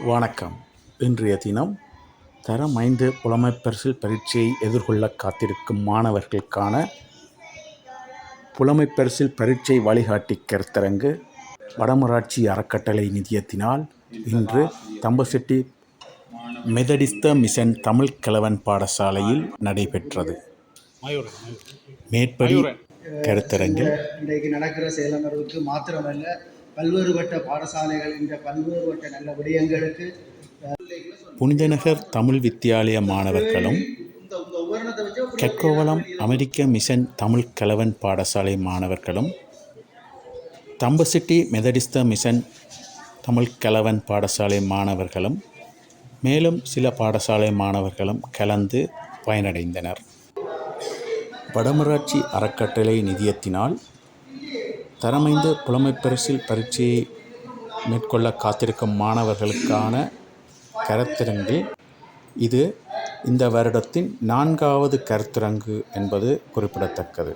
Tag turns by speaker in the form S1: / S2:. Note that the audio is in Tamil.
S1: வணக்கம். இன்றைய தினம் தரம் 5 புலமைப்பரிசில் பரீட்சையை எதிர்கொள்ள காத்திருக்கும் மாணவர்களுக்கான புலமைப்பரிசில் பரீட்சை வழிகாட்டி கருத்தரங்கு வடமராட்சி அறக்கட்டளை நிதியத்தினால் இன்று தம்பசிட்டி மெதடிஸ்த மிஷன் தமிழ் கிழவன் பாடசாலையில் நடைபெற்றது. மேற்படி கருத்தரங்கில்
S2: இன்றைக்கு நடக்கிற செயலமர்வுக்கு மாத்திரமல்ல, பல்வேறுபட்ட பாடசாலைகள் என்ற பல்வேறுபட்ட நல்ல விடயங்களுக்கு
S1: புனிதநகர் தமிழ் வித்தியாலய மாணவர்களும் கெக்கோவளம் அமெரிக்க மிஷன் தமிழ் கிழவன் பாடசாலை மாணவர்களும் தம்பசிட்டி மெதடிஸ்த மிஷன் தமிழ் கிழவன் பாடசாலை மாணவர்களும் மேலும் சில பாடசாலை மாணவர்களும் கலந்து பயனடைந்தனர். வடமராட்சி அறக்கட்டளை நிதியத்தினால் தரமைந்த புலமைப்பரிசில் பரீட்சையை மேற்கொள்ள காத்திருக்கும் மாணவர்களுக்கான கருத்தரங்கில் இது இந்த வருடத்தின் 4வது கருத்தரங்கு என்பது குறிப்பிடத்தக்கது.